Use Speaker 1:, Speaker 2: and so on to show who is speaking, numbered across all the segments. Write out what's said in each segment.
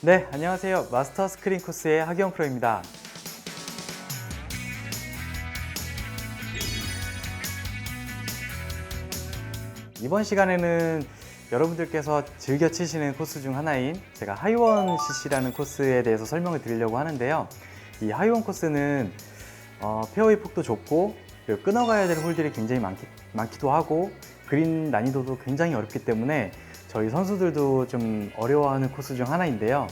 Speaker 1: 네, 안녕하세요. 마스터 스크린 코스의 하기영 프로입니다. 이번 시간에는 여러분들께서 즐겨 치시는 코스 중 하나인 제가 하이원 CC라는 코스에 대해서 설명을 드리려고 하는데요. 이 하이원 코스는 페어웨이 폭도 좁고 그리고 끊어가야 될 홀들이 굉장히 많기도 하고 그린 난이도도 굉장히 어렵기 때문에 저희 선수들도 좀 어려워하는 코스 중 하나인데요.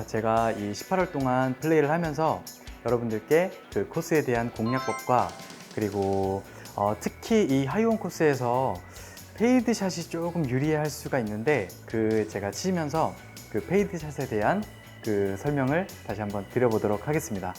Speaker 1: 제가 이 18월 동안 플레이를 하면서 여러분들께 그 코스에 대한 공략법과 그리고 특히 이 하이원 코스에서 페이드 샷이 조금 유리할 수가 있는데 제가 치면서 그 페이드 샷에 대한 그 설명을 다시 한번 드려보도록 하겠습니다.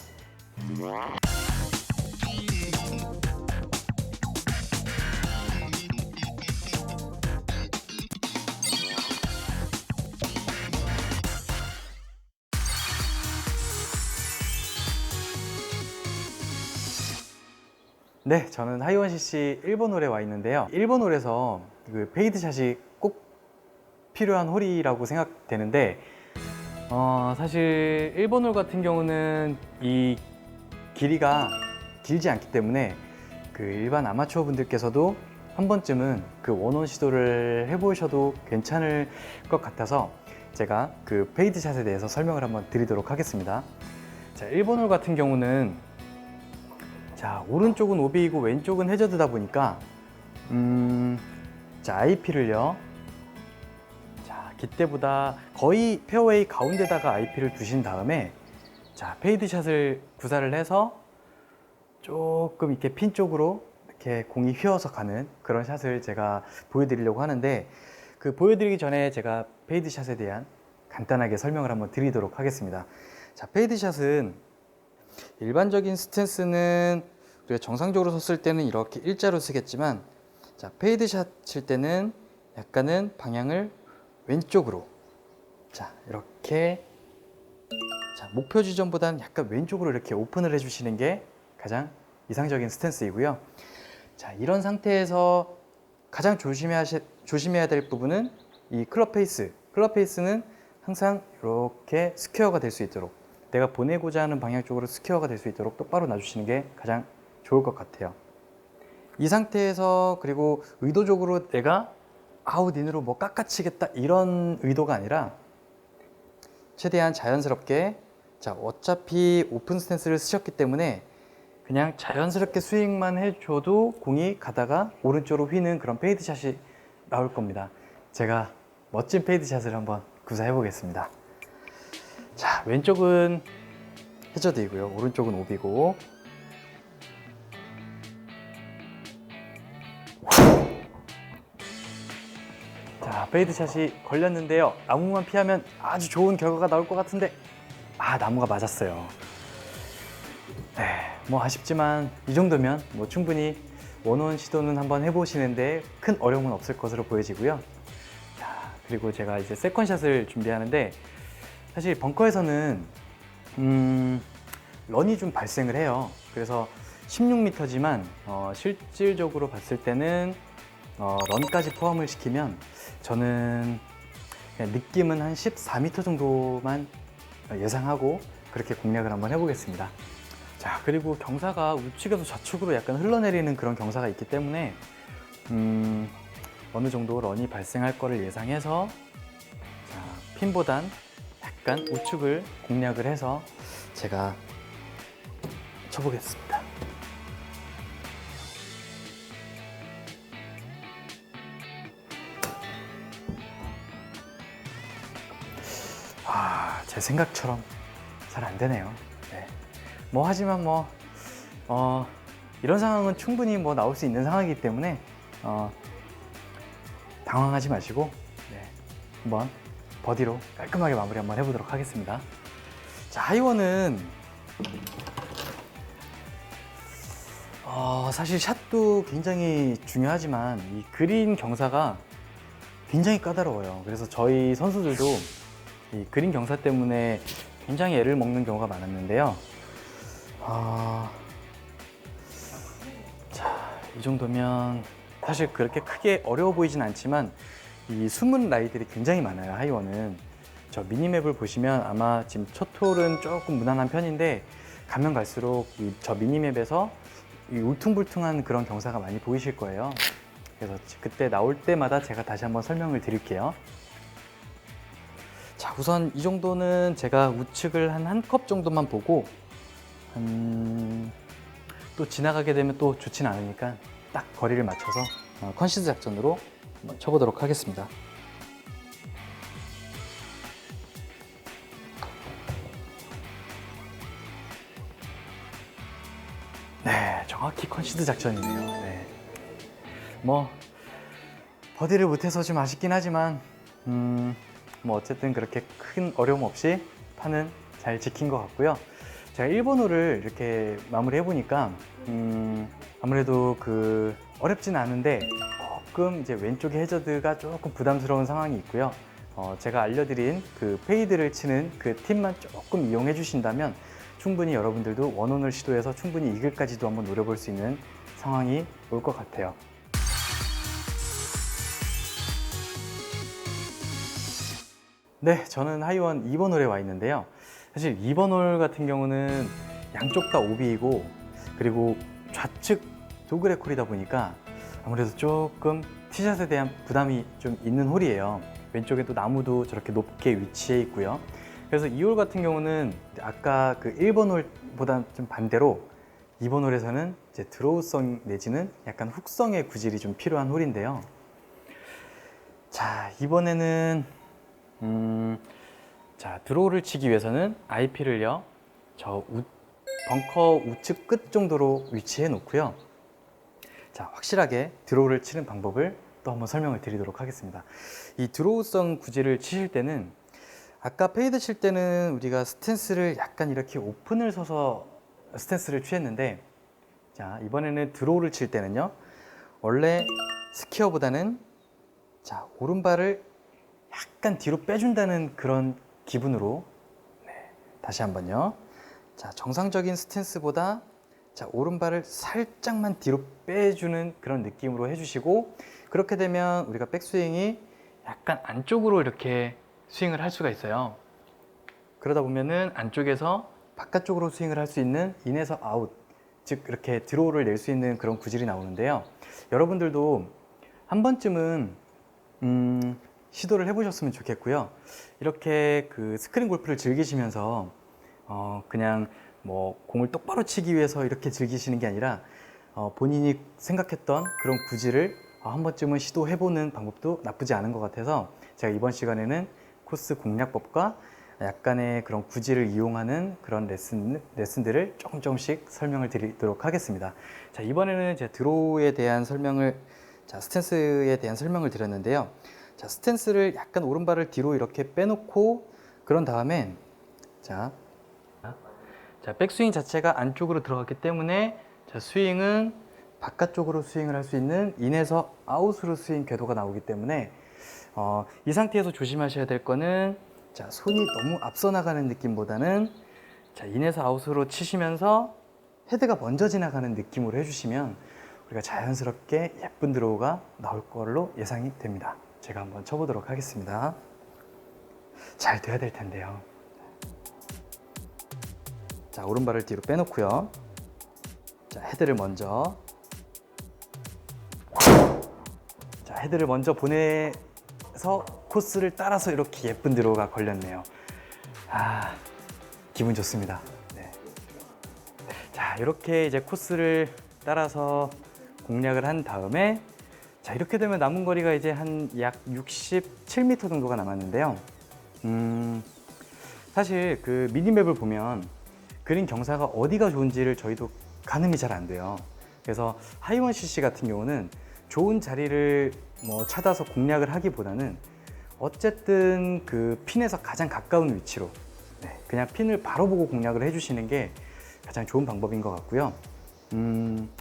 Speaker 1: 네, 저는 하이원 CC 1번 홀에 와 있는데요. 1번 홀에서 그 페이드 샷이 꼭 필요한 홀이라고 생각되는데 사실 1번 홀 같은 경우는 이 길이가 길지 않기 때문에 그 일반 아마추어 분들께서도 한 번쯤은 그 원원 시도를 해보셔도 괜찮을 것 같아서 제가 그 페이드 샷에 대해서 설명을 한번 드리도록 하겠습니다. 자, 1번 홀 같은 경우는 자, 오른쪽은 오비이고 왼쪽은 해저드다 보니까 자, IP를요. 자, 깃대보다 거의 페어웨이 가운데다가 IP를 두신 다음에 자, 페이드 샷을 구사를 해서 조금 이렇게 핀 쪽으로 이렇게 공이 휘어서 가는 그런 샷을 제가 보여드리려고 하는데 그 보여드리기 전에 제가 페이드 샷에 대한 간단하게 설명을 한번 드리도록 하겠습니다. 자, 페이드 샷은 일반적인 스탠스는 우리가 정상적으로 섰을 때는 이렇게 일자로 쓰겠지만 자, 페이드 샷 칠 때는 약간은 방향을 왼쪽으로 자, 이렇게 자, 목표 지점보다는 약간 왼쪽으로 이렇게 오픈을 해주시는 게 가장 이상적인 스탠스이고요. 자, 이런 상태에서 가장 조심해야 될 부분은 이 클럽 페이스. 클럽 페이스는 항상 이렇게 스퀘어가 될 수 있도록 내가 보내고자 하는 방향 쪽으로 스퀘어가 될 수 있도록 똑바로 놔주시는 게 가장 좋을 것 같아요. 이 상태에서 그리고 의도적으로 내가 아웃인으로 뭐 깎아치겠다 이런 의도가 아니라 최대한 자연스럽게 자, 어차피 오픈 스탠스를 쓰셨기 때문에 그냥 자연스럽게 스윙만 해줘도 공이 가다가 오른쪽으로 휘는 그런 페이드 샷이 나올 겁니다. 제가 멋진 페이드 샷을 한번 구사해 보겠습니다. 자, 왼쪽은 해저드이고요. 오른쪽은 오비고. 자, 페이드 샷이 걸렸는데요. 나무만 피하면 아주 좋은 결과가 나올 것 같은데 나무가 맞았어요. 네, 뭐 아쉽지만 이 정도면 뭐 충분히 원원 시도는 한번 해보시는데 큰 어려움은 없을 것으로 보여지고요. 자, 그리고 제가 이제 세컨샷을 준비하는데 사실 벙커에서는 런이 좀 발생을 해요. 그래서 16m지만 실질적으로 봤을 때는 런까지 포함을 시키면 저는 그냥 느낌은 한 14m 정도만 예상하고 그렇게 공략을 한번 해보겠습니다. 자, 그리고 경사가 우측에서 좌측으로 약간 흘러내리는 그런 경사가 있기 때문에 어느 정도 런이 발생할 거를 예상해서 자, 핀보단 약간 우측을 공략을 해서 제가 쳐보겠습니다. 제 생각처럼 잘 안 되네요. 네. 뭐 하지만 이런 상황은 충분히 뭐 나올 수 있는 상황이기 때문에 당황하지 마시고 네, 한번 버디로 깔끔하게 마무리 한번 해보도록 하겠습니다. 자, 하이원은 사실 샷도 굉장히 중요하지만 이 그린 경사가 굉장히 까다로워요. 그래서 저희 선수들도 이 그린 경사 때문에 굉장히 애를 먹는 경우가 많았는데요. 자, 이 정도면 사실 그렇게 크게 어려워 보이진 않지만 이 숨은 라이들이 굉장히 많아요, 하이원은. 저 미니맵을 보시면 아마 지금 첫 홀은 조금 무난한 편인데 가면 갈수록 저 미니맵에서 이 울퉁불퉁한 그런 경사가 많이 보이실 거예요. 그래서 그때 나올 때마다 제가 다시 한번 설명을 드릴게요. 자, 우선 이 정도는 제가 우측을 한 컵 정도만 보고 또 지나가게 되면 또 좋지는 않으니까 딱 거리를 맞춰서 컨시드 작전으로 한번 쳐보도록 하겠습니다. 네, 정확히 컨시드 작전이네요. 네. 뭐 버디를 못해서 좀 아쉽긴 하지만 뭐 어쨌든 그렇게 큰 어려움 없이 판은 잘 지킨 것 같고요. 제가 1번홀을 이렇게 마무리해 보니까 아무래도 어렵진 않은데 조금 이제 왼쪽에 해저드가 조금 부담스러운 상황이 있고요. 제가 알려드린 페이드를 치는 그 팁만 조금 이용해 주신다면 충분히 여러분들도 원온을 시도해서 충분히 이글까지도 한번 노려볼 수 있는 상황이 올 것 같아요. 네, 저는 하이원 2번 홀에 와 있는데요. 사실 2번 홀 같은 경우는 양쪽 다 오비이고 그리고 좌측 도그렉 홀이다 보니까 아무래도 조금 티샷에 대한 부담이 좀 있는 홀이에요. 왼쪽에 또 나무도 저렇게 높게 위치해 있고요. 그래서 2홀 같은 경우는 아까 1번 홀보다 좀 반대로 2번 홀에서는 이제 드로우성 내지는 약간 훅성의 구질이 좀 필요한 홀인데요. 자, 이번에는 자, 드로우를 치기 위해서는 IP를요, 벙커 우측 끝 정도로 위치해 놓고요. 자, 확실하게 드로우를 치는 방법을 또 한번 설명을 드리도록 하겠습니다. 이 드로우성 구질을 치실 때는 아까 페이드 칠 때는 우리가 스탠스를 약간 이렇게 오픈을 서서 스탠스를 취했는데, 자, 이번에는 드로우를 칠 때는요, 원래 스퀘어보다는 자, 오른발을 약간 뒤로 빼준다는 그런 기분으로, 네, 다시 한번요. 자, 정상적인 스탠스보다 자, 오른발을 살짝만 뒤로 빼주는 그런 느낌으로 해주시고, 그렇게 되면 우리가 백스윙이 약간 안쪽으로 이렇게 스윙을 할 수가 있어요. 그러다 보면은 안쪽에서 바깥쪽으로 스윙을 할 수 있는 인에서 아웃, 즉 이렇게 드로우를 낼 수 있는 그런 구질이 나오는데요. 여러분들도 한 번쯤은 시도를 해보셨으면 좋겠고요. 이렇게 스크린 골프를 즐기시면서 그냥 뭐 공을 똑바로 치기 위해서 이렇게 즐기시는 게 아니라 본인이 생각했던 그런 구질을 한 번쯤은 시도해보는 방법도 나쁘지 않은 것 같아서 제가 이번 시간에는 코스 공략법과 약간의 그런 구질을 이용하는 그런 레슨들을 조금씩 설명을 드리도록 하겠습니다. 자, 이번에는 제 드로우에 대한 스탠스에 대한 설명을 드렸는데요. 자, 스탠스를 약간 오른발을 뒤로 이렇게 빼놓고 그런 다음엔 자, 백스윙 자체가 안쪽으로 들어갔기 때문에 자, 스윙은 바깥쪽으로 스윙을 할 수 있는 인에서 아웃으로 스윙 궤도가 나오기 때문에 이 상태에서 조심하셔야 될 거는 자, 손이 너무 앞서 나가는 느낌보다는 자, 인에서 아웃으로 치시면서 헤드가 먼저 지나가는 느낌으로 해주시면 우리가 자연스럽게 예쁜 드로우가 나올 걸로 예상이 됩니다. 제가 한번 쳐보도록 하겠습니다. 잘 돼야 될 텐데요. 자, 오른발을 뒤로 빼놓고요. 자, 헤드를 먼저 보내서 코스를 따라서 이렇게 예쁜 드로우가 걸렸네요. 아, 기분 좋습니다. 네. 자, 이렇게 이제 코스를 따라서 공략을 한 다음에 자, 이렇게 되면 남은 거리가 이제 한 약 67m 정도가 남았는데요. 사실 미니맵을 보면 그린 경사가 어디가 좋은지를 저희도 가늠이 잘 안 돼요. 그래서 하이원 CC 같은 경우는 좋은 자리를 찾아서 공략을 하기보다는 어쨌든 핀에서 가장 가까운 위치로 그냥 핀을 바로 보고 공략을 해주시는 게 가장 좋은 방법인 것 같고요.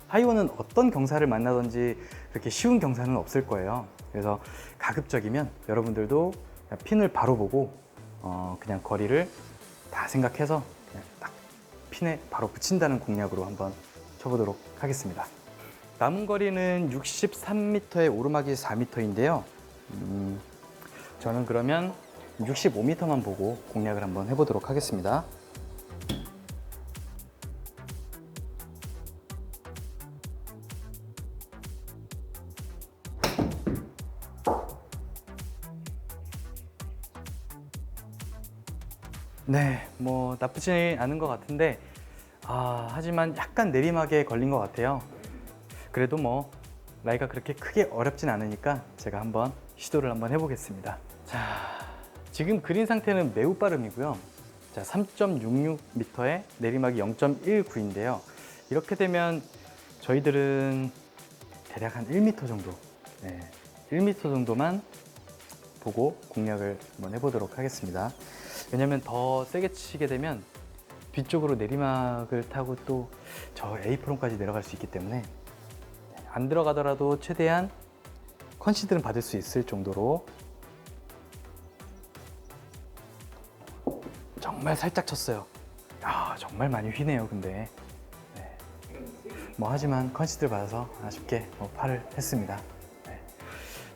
Speaker 1: 하이원은 어떤 경사를 만나든지 그렇게 쉬운 경사는 없을 거예요. 그래서 가급적이면 여러분들도 핀을 바로 보고 그냥 거리를 다 생각해서 그냥 딱 핀에 바로 붙인다는 공략으로 한번 쳐보도록 하겠습니다. 남은 거리는 63m에 오르막이 4m인데요. 저는 그러면 65m만 보고 공략을 한번 해보도록 하겠습니다. 네, 뭐 나쁘지 않은 것 같은데 하지만 약간 내리막에 걸린 것 같아요. 그래도 뭐 라이가 그렇게 크게 어렵진 않으니까 제가 한번 시도를 한번 해보겠습니다. 자, 지금 그린 상태는 매우 빠름이고요. 자, 3.66m에 내리막이 0.19인데요. 이렇게 되면 저희들은 대략 한 1m 정도, 1m 정도만 보고 공략을 한번 해보도록 하겠습니다. 왜냐면 더 세게 치게 되면 뒤쪽으로 내리막을 타고 또 저 A프론까지 내려갈 수 있기 때문에 안 들어가더라도 최대한 컨시드는 받을 수 있을 정도로 정말 살짝 쳤어요. 정말 많이 휘네요. 근데 뭐 하지만 컨시드를 받아서 아쉽게 파를 했습니다.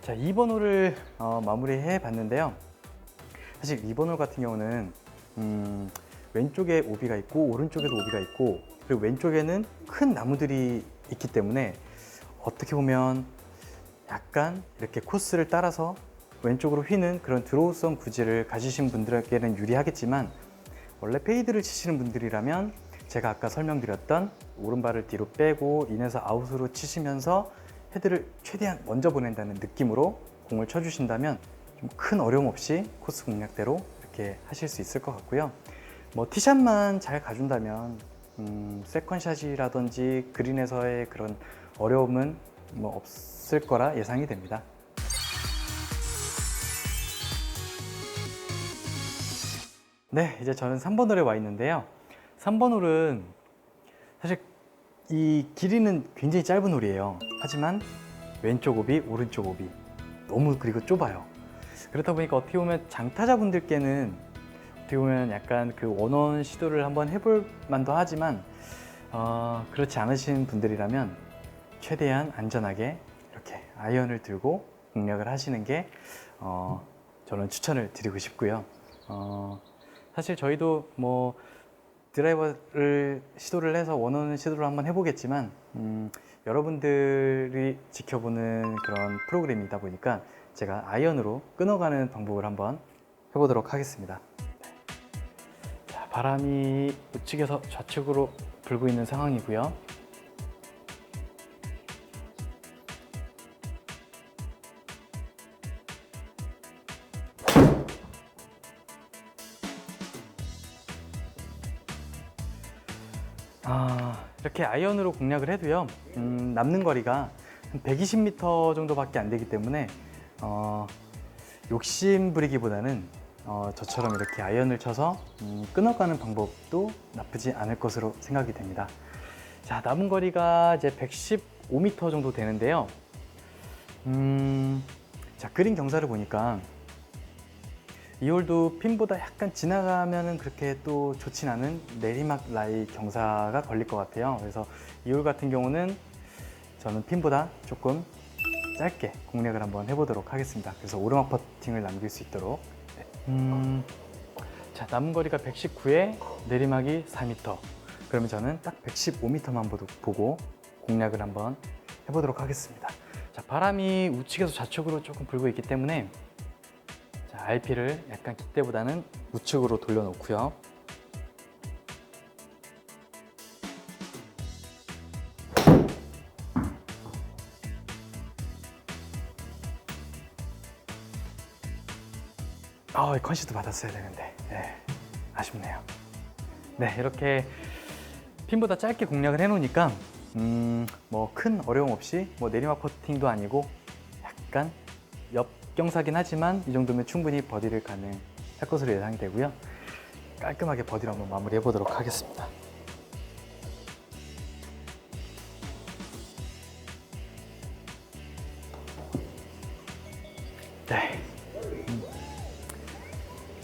Speaker 1: 자, 2번 홀을 마무리해 봤는데요. 사실 2번 홀 같은 경우는 왼쪽에 오비가 있고 오른쪽에도 오비가 있고, 그리고 왼쪽에는 큰 나무들이 있기 때문에 어떻게 보면 약간 이렇게 코스를 따라서 왼쪽으로 휘는 그런 드로우성 구질을 가지신 분들에게는 유리하겠지만, 원래 페이드를 치시는 분들이라면 제가 아까 설명드렸던 오른발을 뒤로 빼고 인에서 아웃으로 치시면서 헤드를 최대한 먼저 보낸다는 느낌으로 공을 쳐주신다면 좀 큰 어려움 없이 코스 공략대로 이렇게 하실 수 있을 것 같고요. 뭐 티샷만 잘 가준다면 세컨샷이라든지 그린에서의 그런 어려움은 뭐 없을 거라 예상이 됩니다. 네, 이제 저는 3번 홀에 와 있는데요. 3번 홀은 사실 이 길이는 굉장히 짧은 홀이에요. 하지만 왼쪽 오비, 오른쪽 오비 너무 그리고 좁아요. 그렇다 보니까 어떻게 보면 장타자분들께는 어떻게 보면 약간 그 원원 시도를 한번 해볼 만도 하지만 그렇지 않으신 분들이라면 최대한 안전하게 이렇게 아이언을 들고 공략을 하시는 게 저는 추천을 드리고 싶고요. 사실 저희도 뭐 드라이버를 시도를 해서 원원 시도를 한번 해보겠지만 여러분들이 지켜보는 그런 프로그램이다 보니까 제가 아이언으로 끊어가는 방법을 한번 해보도록 하겠습니다. 자, 바람이 우측에서 좌측으로 불고 있는 상황이고요. 이렇게 아이언으로 공략을 해도요, 남는 거리가 한 120m 정도밖에 안 되기 때문에 욕심 부리기보다는 저처럼 이렇게 아이언을 쳐서 끊어가는 방법도 나쁘지 않을 것으로 생각이 됩니다. 자, 남은 거리가 이제 115m 정도 되는데요. 자, 그린 경사를 보니까 이 홀도 핀보다 약간 지나가면은 그렇게 또 좋진 않은 내리막 라이 경사가 걸릴 것 같아요. 그래서 이 홀 같은 경우는 저는 핀보다 조금 짧게 공략을 한번 해보도록 하겠습니다. 그래서 오르막 퍼팅을 남길 수 있도록. 자, 남은 거리가 119에 내리막이 4m. 그러면 저는 딱 115m만 보고 공략을 한번 해보도록 하겠습니다. 자, 바람이 우측에서 좌측으로 조금 불고 있기 때문에 자, RP를 약간 깃대보다는 우측으로 돌려놓고요. 컨시드 받았어야 되는데 아쉽네요. 네, 이렇게 핀보다 짧게 공략을 해놓으니까 뭐 큰 어려움 없이 뭐 내리막 퍼팅도 아니고 약간 역경사긴 하지만 이 정도면 충분히 버디를 가능할 것으로 예상이 되고요. 깔끔하게 버디로 한번 마무리해 보도록 하겠습니다. 네,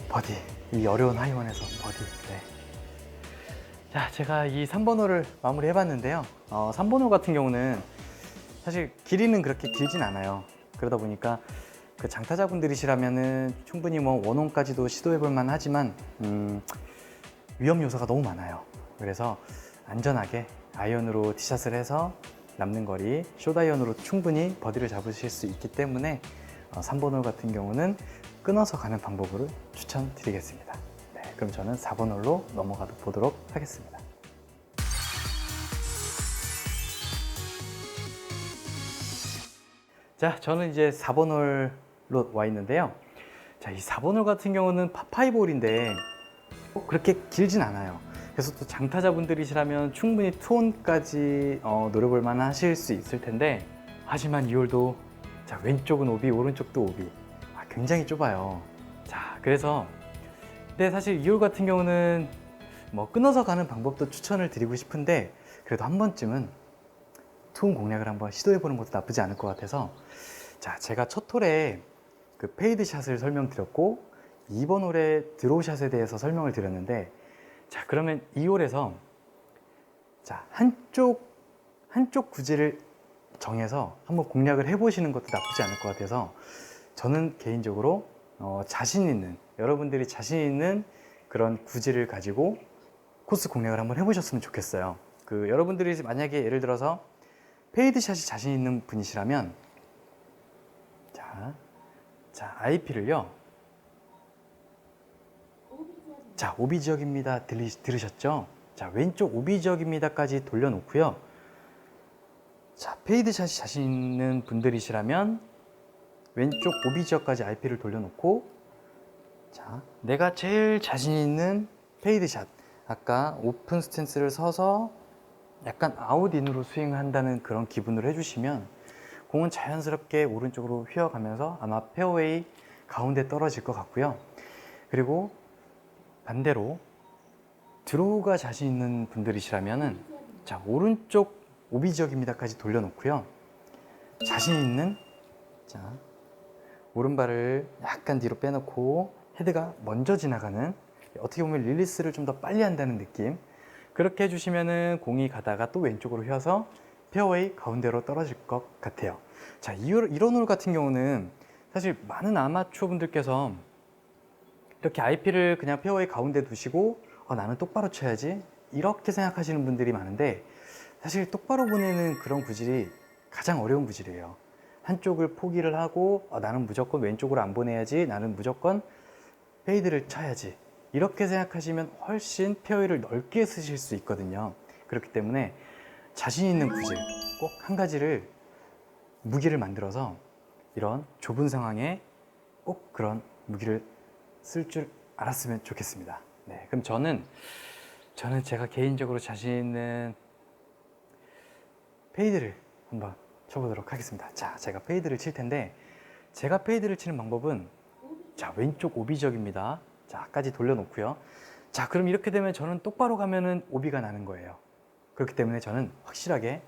Speaker 1: 버디, 이 어려운 하이원에서 버디. 네. 자, 제가 이 3번 홀을 마무리 해봤는데요. 3번 홀 같은 경우는 사실 길이는 그렇게 길진 않아요. 그러다 보니까 그 장타자분들이시라면은 충분히 뭐 원홈까지도 시도해볼 만하지만 위험 요소가 너무 많아요. 그래서 안전하게 아이언으로 티샷을 해서 남는 거리 숏아이언으로 충분히 버디를 잡으실 수 있기 때문에 3번 홀 같은 경우는 끊어서 가는 방법으로 추천드리겠습니다. 네, 그럼 저는 4번 홀로 넘어가 보도록 하겠습니다. 자, 저는 이제 4번 홀로 와 있는데요. 자, 이 4번 홀 같은 경우는 파5 홀인데 그렇게 길진 않아요. 그래서 또 장타자분들이시라면 충분히 투혼까지 노려볼 만 하실 수 있을 텐데, 하지만 이 홀도 자, 왼쪽은 오비, 오른쪽도 오비. 굉장히 좁아요. 자, 그래서 근데 사실 이 홀 같은 경우는 뭐 끊어서 가는 방법도 추천을 드리고 싶은데, 그래도 한 번쯤은 투혼 공략을 한번 시도해 보는 것도 나쁘지 않을 것 같아서, 자, 제가 첫 홀에 그 페이드 샷을 설명드렸고 2번 홀에 드로우 샷에 대해서 설명을 드렸는데, 자, 그러면 이 홀에서 자, 한쪽 구질을 정해서 한번 공략을 해보시는 것도 나쁘지 않을 것 같아서, 저는 개인적으로 자신 있는, 여러분들이 자신 있는 그런 구질을 가지고 코스 공략을 한번 해보셨으면 좋겠어요. 그 여러분들이 만약에 예를 들어서 페이드 샷이 자신 있는 분이시라면, 자, IP를요. 자, 오비 지역입니다. 들으셨죠? 자, 왼쪽 오비 지역입니다까지 돌려놓고요. 자, 페이드 샷이 자신 있는 분들이시라면 왼쪽 오비 지역까지 IP를 돌려놓고, 자, 내가 제일 자신 있는 페이드 샷, 아까 오픈 스탠스를 서서 약간 아웃인으로 스윙을 한다는 그런 기분으로 해주시면 공은 자연스럽게 오른쪽으로 휘어가면서 아마 페어웨이 가운데 떨어질 것 같고요. 그리고 반대로 드로우가 자신 있는 분들이시라면은, 자, 오른쪽 오비 지역입니다까지 돌려놓고요. 자신 있는, 자, 오른발을 약간 뒤로 빼놓고 헤드가 먼저 지나가는, 어떻게 보면 릴리스를 좀 더 빨리 한다는 느낌, 그렇게 해주시면은 공이 가다가 또 왼쪽으로 휘어서 페어웨이 가운데로 떨어질 것 같아요. 자, 이런 홀 같은 경우는 사실 많은 아마추어 분들께서 이렇게 IP를 그냥 페어웨이 가운데 두시고 나는 똑바로 쳐야지 이렇게 생각하시는 분들이 많은데, 사실 똑바로 보내는 그런 구질이 가장 어려운 구질이에요. 한쪽을 포기를 하고 나는 무조건 왼쪽으로 안 보내야지, 나는 무조건 페이드를 쳐야지, 이렇게 생각하시면 훨씬 페어웨이를 넓게 쓰실 수 있거든요. 그렇기 때문에 자신 있는 구질 꼭 한 가지를 무기를 만들어서 이런 좁은 상황에 꼭 그런 무기를 쓸 줄 알았으면 좋겠습니다. 네, 그럼 저는 제가 개인적으로 자신 있는 페이드를 한번 쳐보도록 하겠습니다. 자, 제가 페이드를 칠 텐데, 제가 페이드를 치는 방법은, 자, 왼쪽 오비 지역입니다. 자, 까지 돌려놓고요. 자, 그럼 이렇게 되면 저는 똑바로 가면은 오비가 나는 거예요. 그렇기 때문에 저는 확실하게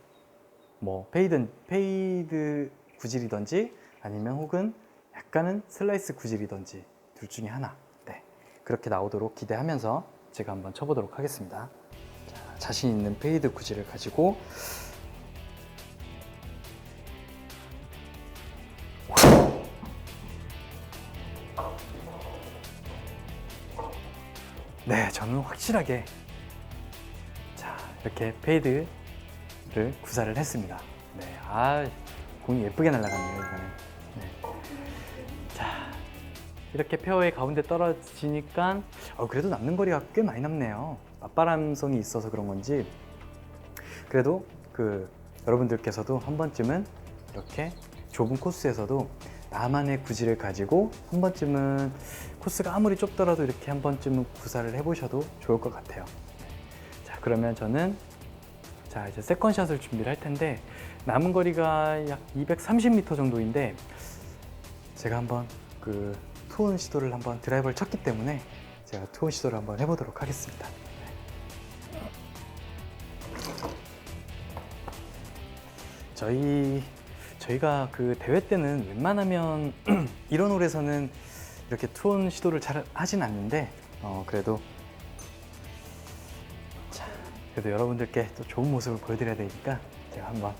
Speaker 1: 뭐 페이드 구질이든지 아니면 혹은 약간은 슬라이스 구질이든지 둘 중에 하나, 네, 그렇게 나오도록 기대하면서 제가 한번 쳐보도록 하겠습니다. 자, 자신 있는 페이드 구질을 가지고 네, 저는 확실하게 자, 이렇게 페이드를 구사를 했습니다. 네, 공이 예쁘게 날아갔네요, 이거는. 네. 자, 이렇게 페어웨이 가운데 떨어지니까 그래도 남는 거리가 꽤 많이 남네요. 맞바람성이 있어서 그런 건지, 그래도 여러분들께서도 한 번쯤은 이렇게 좁은 코스에서도 나만의 구질을 가지고 한 번쯤은, 코스가 아무리 좁더라도 이렇게 한 번쯤은 구사를 해보셔도 좋을 것 같아요. 자, 그러면 저는 자, 이제 세컨샷을 준비를 할 텐데, 남은 거리가 약 230m 정도인데, 제가 한번 투혼 시도를 한번 드라이버를 쳤기 때문에 제가 투혼 시도를 한번 해보도록 하겠습니다. 저희가 대회 때는 웬만하면 이런 홀에서는 이렇게 투혼 시도를 잘 하진 않는데, 그래도 여러분들께 또 좋은 모습을 보여드려야 되니까 제가 한번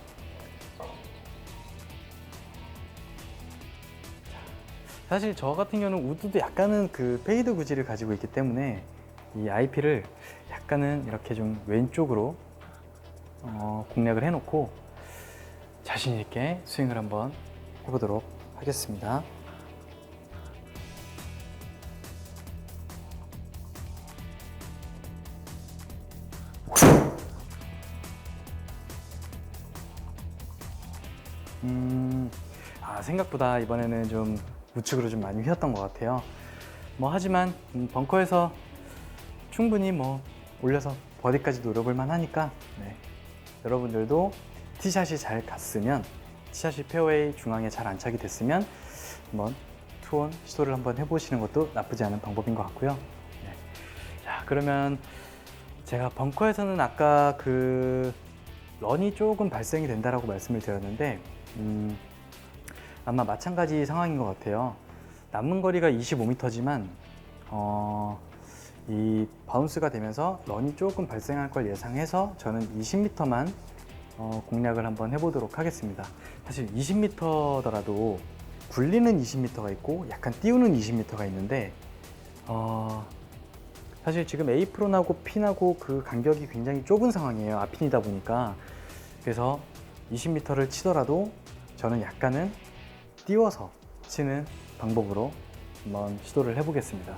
Speaker 1: 사실 저 같은 경우는 우드도 약간은 그 페이드 구질을 가지고 있기 때문에 이 IP를 약간은 이렇게 좀 왼쪽으로 공략을 해놓고 자신 있게 스윙을 한번 해보도록 하겠습니다. 생각보다 이번에는 좀 우측으로 좀 많이 휘었던 것 같아요. 하지만 벙커에서 충분히 올려서 버디까지 노려볼 만하니까 여러분들도 티샷이 잘 갔으면, 티샷이 페어웨이 중앙에 잘 안착이 됐으면 한번 투혼 시도를 한번 해보시는 것도 나쁘지 않은 방법인 것 같고요. 자, 그러면 제가 벙커에서는 아까 그 런이 조금 발생이 된다라고 말씀을 드렸는데 아마 마찬가지 상황인 것 같아요. 남은 거리가 25m지만 이 바운스가 되면서 런이 조금 발생할 걸 예상해서 저는 20m만 공략을 한번 해보도록 하겠습니다. 사실 20m더라도 굴리는 20m가 있고 약간 띄우는 20m가 있는데 사실 지금 A 프로나고 P나고 그 간격이 굉장히 좁은 상황이에요. 앞핀이다 보니까. 그래서 20m를 치더라도 저는 약간은 띄워서 치는 방법으로 한번 시도를 해보겠습니다.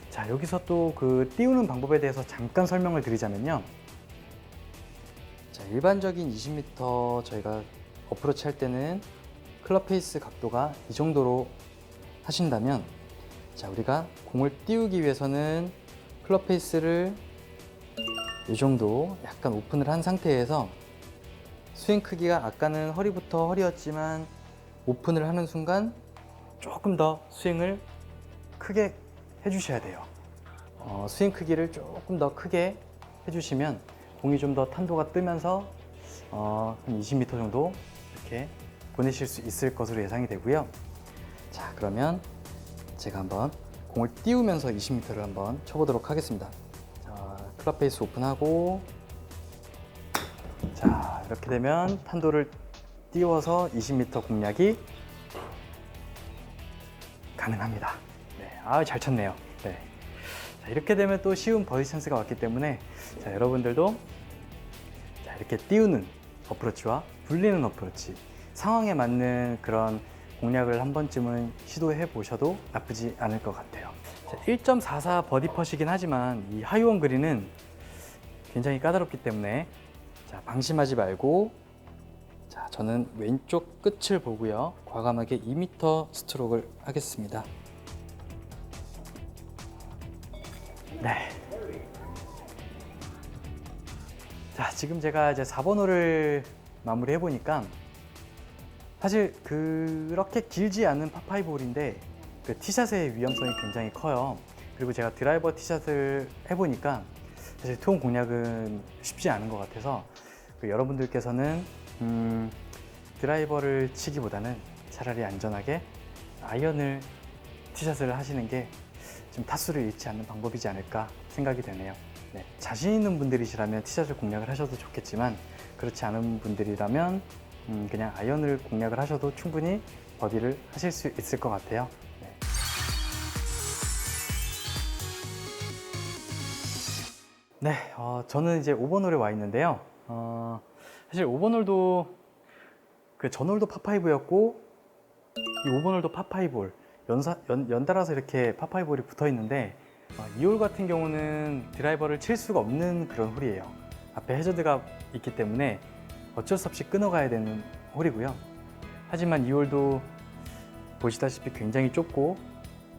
Speaker 1: 자, 여기서 또 그 띄우는 방법에 대해서 잠깐 설명을 드리자면요. 자, 일반적인 20m 저희가 어프로치 할 때는 클럽 페이스 각도가 이 정도로 하신다면, 자, 우리가 공을 띄우기 위해서는 클럽 페이스를 이 정도 약간 오픈을 한 상태에서 스윙 크기가 아까는 허리부터 허리였지만 오픈을 하는 순간 조금 더 스윙을 크게 해주셔야 돼요. 스윙 크기를 조금 더 크게 해주시면 공이 좀 더 탄도가 뜨면서 한 20m 정도 이렇게 보내실 수 있을 것으로 예상이 되고요. 자, 그러면 제가 한번 공을 띄우면서 20m를 한번 쳐보도록 하겠습니다. 자, 클럽 페이스 오픈하고, 자, 이렇게 되면 탄도를 띄워서 20m 공략이 가능합니다. 네, 잘 쳤네요. 네. 자, 이렇게 되면 또 쉬운 버디 찬스가 왔기 때문에, 자, 여러분들도 자, 이렇게 띄우는 어프로치와 굴리는 어프로치, 상황에 맞는 그런 공략을 한 번쯤은 시도해 보셔도 나쁘지 않을 것 같아요. 1.44 버디 퍼시긴 하지만 이 하이원 그린은 굉장히 까다롭기 때문에, 자, 방심하지 말고, 자, 저는 왼쪽 끝을 보고요, 과감하게 2m 스트로크를 하겠습니다. 네. 자, 지금 제가 이제 4번 홀을 마무리해 보니까 사실 그렇게 길지 않은 파5 홀인데 그 티샷의 위험성이 굉장히 커요. 그리고 제가 드라이버 티샷을 해보니까 사실 투혼 공략은 쉽지 않은 것 같아서 여러분들께서는 드라이버를 치기보다는 차라리 안전하게 아이언을 티샷을 하시는 게 좀 타수를 잃지 않는 방법이지 않을까 생각이 되네요. 네, 자신 있는 분들이시라면 티샷을 공략을 하셔도 좋겠지만, 그렇지 않은 분들이라면 그냥 아이언을 공략을 하셔도 충분히 버디를 하실 수 있을 것 같아요. 네, 저는 이제 5번 홀에 와 있는데요. 사실 5번 홀도 그 전 홀도 파5였고 이 5번 홀도 파5 홀 연달아서 이렇게 파5 홀이 붙어 있는데, 이 홀 같은 경우는 드라이버를 칠 수가 없는 그런 홀이에요. 앞에 해저드가 있기 때문에 어쩔 수 없이 끊어가야 되는 홀이고요. 하지만 이 홀도 보시다시피 굉장히 좁고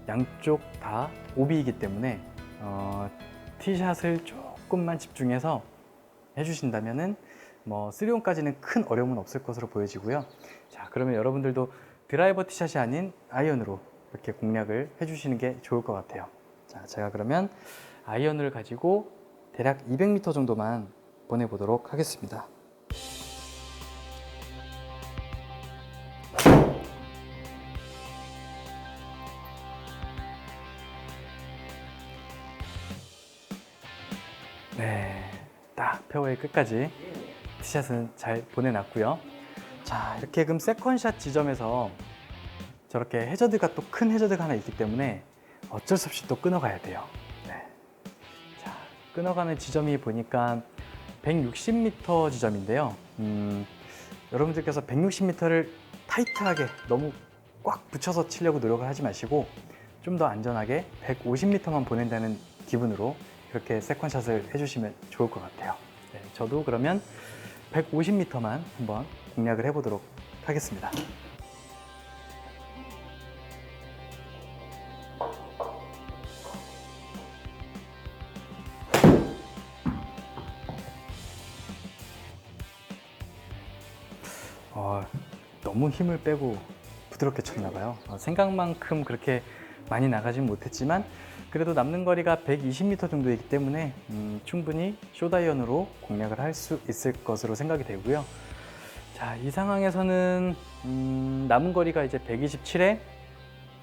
Speaker 1: 양쪽 다 오비이기 때문에 티샷을 조금만 집중해서 해주신다면은 3온까지는 큰 어려움은 없을 것으로 보여지고요. 자, 그러면 여러분들도 드라이버 티샷이 아닌 아이언으로 이렇게 공략을 해주시는 게 좋을 것 같아요. 자, 제가 그러면 아이언을 가지고 대략 200m 정도만 보내보도록 하겠습니다. 네, 딱 페어웨이 끝까지 티샷은 잘 보내놨고요. 자, 이렇게 그럼 세컨샷 지점에서 저렇게 해저드가 또 큰 해저드가 하나 있기 때문에 어쩔 수 없이 또 끊어가야 돼요. 네. 자, 끊어가는 지점이 보니까 160m 지점인데요. 여러분들께서 160m를 타이트하게 너무 꽉 붙여서 치려고 노력을 하지 마시고 좀 더 안전하게 150m만 보낸다는 기분으로 그렇게 세컨샷을 해주시면 좋을 것 같아요. 네, 저도 그러면 150m만 한번 공략을 해보도록 하겠습니다. 너무 힘을 빼고 부드럽게 쳤나 봐요. 생각만큼 그렇게 많이 나가진 못했지만 그래도 남는 거리가 120m 정도이기 때문에 충분히 숏아이언으로 공략을 할 수 있을 것으로 생각이 되고요. 자, 이 상황에서는 남은 거리가 이제 127에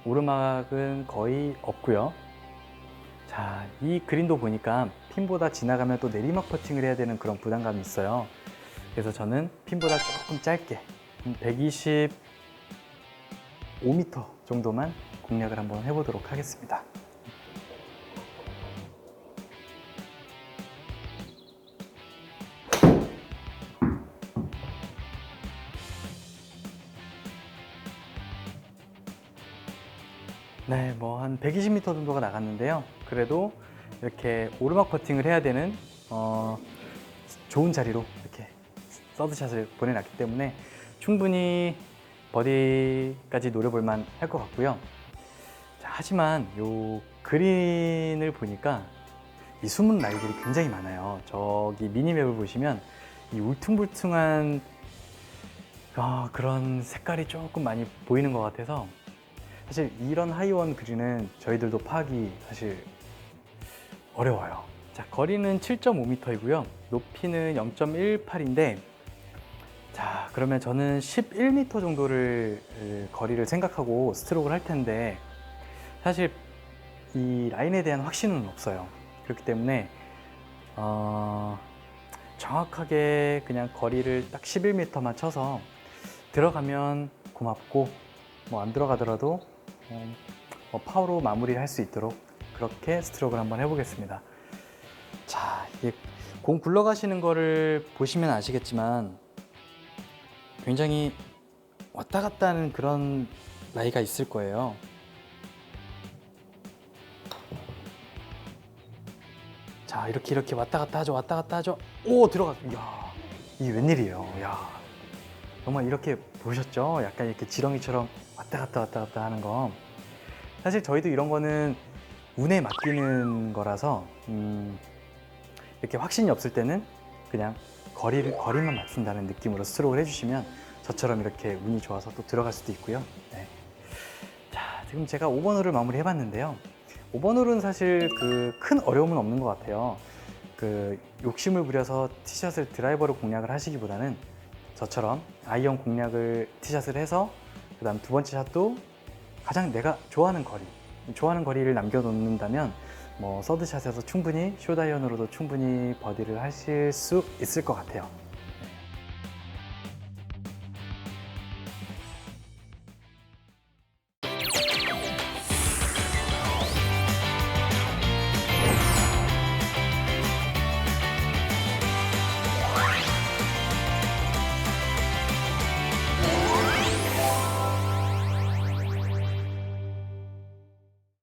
Speaker 1: 오르막은 거의 없고요. 자, 이 그린도 보니까 핀보다 지나가면 또 내리막 퍼팅을 해야 되는 그런 부담감이 있어요. 그래서 저는 핀보다 조금 짧게 125m 정도만 공략을 한번 해보도록 하겠습니다. 네, 뭐 한 120m 정도가 나갔는데요. 그래도 이렇게 오르막 퍼팅을 해야 되는 좋은 자리로 이렇게 서드샷을 보내놨기 때문에 충분히 버디까지 노려볼 만 할 것 같고요. 자, 하지만 요 그린을 보니까 이 숨은 라이들이 굉장히 많아요. 저기 미니맵을 보시면 이 울퉁불퉁한 그런 색깔이 조금 많이 보이는 것 같아서 사실 이런 하이원 그린은 저희들도 파악이 사실 어려워요. 자, 거리는 7.5m이고요. 높이는 0.18인데 자, 그러면 저는 11m 정도를 거리를 생각하고 스트로크를 할 텐데 사실 이 라인에 대한 확신은 없어요. 그렇기 때문에 정확하게 그냥 거리를 딱 11m만 쳐서 들어가면 고맙고 뭐 안 들어가더라도 파워로 마무리를 할 수 있도록 그렇게 스트로크를 한번 해보겠습니다. 자, 이게 공 굴러가시는 거를 보시면 아시겠지만 굉장히 왔다 갔다 하는 그런 라이가 있을 거예요. 자, 이렇게 왔다 갔다 하죠. 왔다 갔다 하죠. 오, 들어가. 이야, 이게 웬일이에요. 야, 정말 이렇게 보셨죠? 약간 이렇게 지렁이처럼 왔다 갔다 하는 거. 사실 저희도 이런 거는 운에 맡기는 거라서 이렇게 확신이 없을 때는 그냥 거리만 맞춘다는 느낌으로 스트로크를 해주시면 저처럼 이렇게 운이 좋아서 또 들어갈 수도 있고요. 네. 자, 지금 제가 5번 홀을 마무리 해봤는데요. 5번 홀은 사실 큰 어려움은 없는 것 같아요. 욕심을 부려서 티샷을 드라이버로 공략을 하시기보다는 저처럼 아이언 공략을 티샷을 해서 그 다음 두 번째 샷도 가장 내가 좋아하는 거리를 남겨놓는다면 뭐 서드샷에서 충분히 숏아이언으로도 충분히 버디를 하실 수 있을 것 같아요.